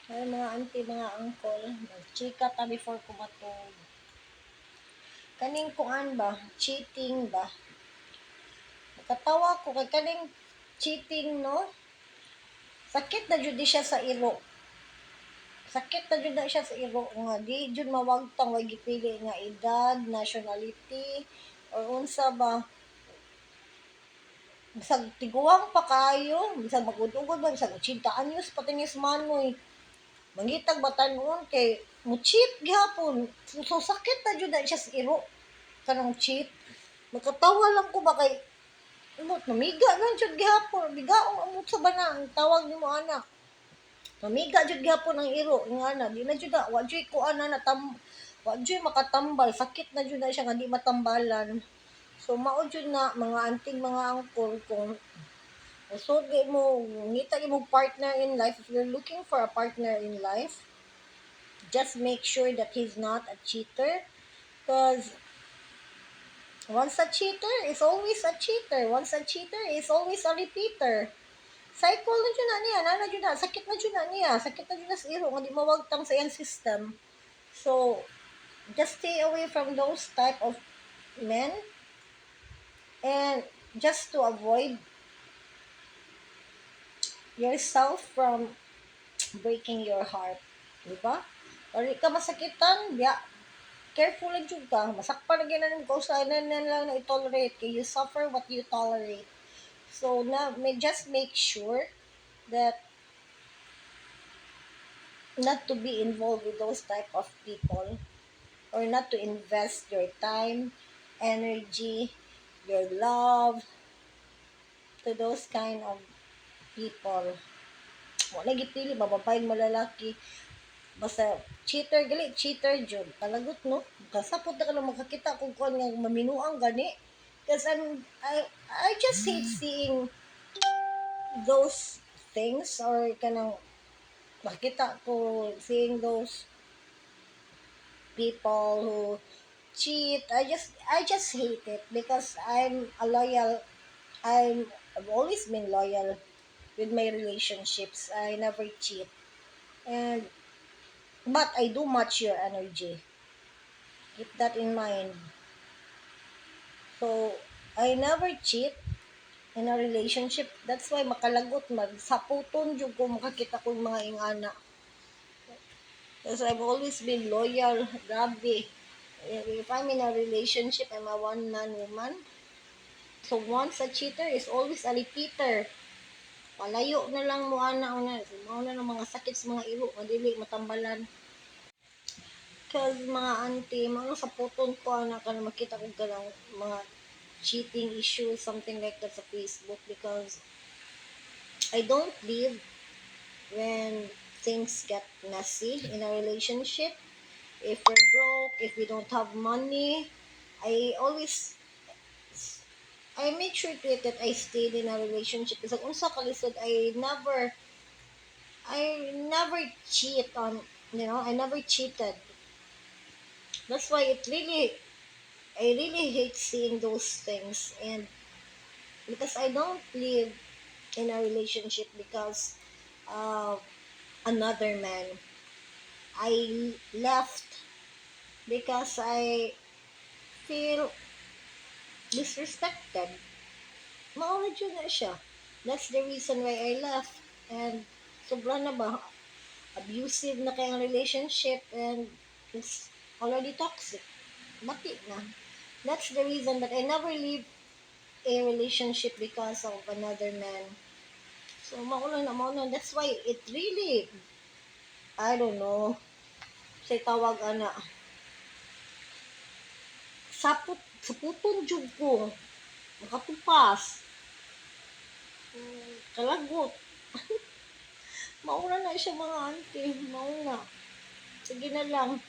Ay, mga auntie, mga uncle, nagchika ta before kumatog. Kaning kuan ba? Cheating ba? Nakatawa ko kay kaning cheating, no? Sakit na jud siya sa iro. Sakit na jud na siya sa iro nga di jud mawagtang way gipili nga edad, nationality, or unsa ba? Bisag tiguang pa kayo, bisag magud-ugod ba, bisag 80 anyos patinis manoy. Mangitag batan-on kay mo cheat gihapon. So sakit na jud na siya sa iro kanang cheat. Nakatawa lang ko ba kay namiga lang jud gihapon. Bigaong amo sa bana ang tawag nimo anak. Namiga jud gihapon ang iro nga ana. Di na jud na wa jud ko ana na wa jud makatambal. Sakit na jud na siya nga di matambalan. So mao jud na mga anting mga angkol kung so mo ngita mo partner in life, if you're looking for a partner in life, just make sure that he's not a cheater, because once a cheater is always a cheater. Once a cheater is always a repeater. Cycle na dyan na niya. Nana dyan na. Sakit na dyan na niya. Sakit na dyan na sa iro. Nga di mawagtang sa iyang system. So, just stay away from those type of men. And just to avoid yourself from breaking your heart. Diba? Or ka masakitan, careful lang jud ka. Masakpan na ginanin ko sa na lang na i-tolerate. Kaya you suffer what you tolerate. So, just make sure that not to be involved with those type of people, or not to invest your time, energy, your love to those kind of people. Wala gipili bababae malalaki. Basta cheater gali, cheater jud. Talagot no. Kasapot na ka lang makakita kung kuan nga maminuang gani. Because I just hate seeing those things, or kanang makita ko seeing those people who cheat. I just hate it because I've always been loyal with my relationships. I never cheat. And but I do match your energy. Keep that in mind. So I never cheat in a relationship. That's why makalagot magsaputon jud ko makakita ko mga ingana. Because I've always been loyal. Grabe. If I'm in a relationship, I'm a one-man woman. So once a cheater is always a repeater. Palayo na lang mo ana una. Mao na ng mga sakit sa mga iro, madili matambalan. Cause mga auntie, mga sa puton ko ana ka na makita ko ganang mga cheating issues, something like that sa Facebook, because I don't live when things get messy in a relationship. If we're broke, if we don't have money, I make sure to it that I stayed in a relationship. Kasi unsa kalisod, I never cheat on, I never cheated. That's why I really hate seeing those things. And because I don't live in a relationship because of another man. I left because I feel disrespected. Mauna dyan na siya. That's the reason why I left. And sobra na ba? Abusive na kayang relationship, and it's already toxic. Mati na. That's the reason that I never leave a relationship because of another man. So, mauna. That's why it really, I don't know, say tawag ana, saputon jud ko. Makatupas. Kalagot. Mauna na siya mga auntie. Mauna. Sige na lang.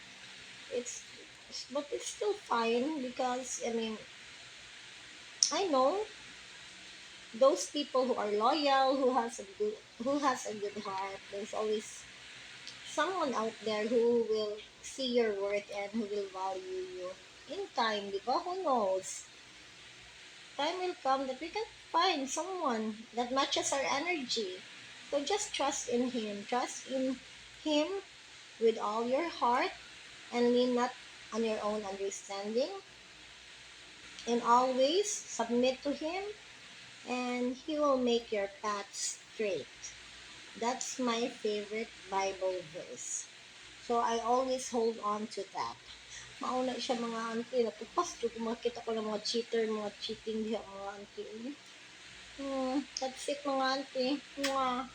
But it's still fine because, I mean, I know those people who are loyal, who has a good heart. There's always someone out there who will see your worth and who will value you. In time, di ba? Who knows? Time will come that we can find someone that matches our energy. So just trust in him. Trust in Him with all your heart and lean not on your own understanding. In all ways, submit to Him, and He will make your path straight. That's my favorite Bible verse. So I always hold on to that. Mauna siya mga auntie. Natupas ko makita ko ng mga cheater, mga cheating diha mga auntie. That's it mga auntie. Mwah.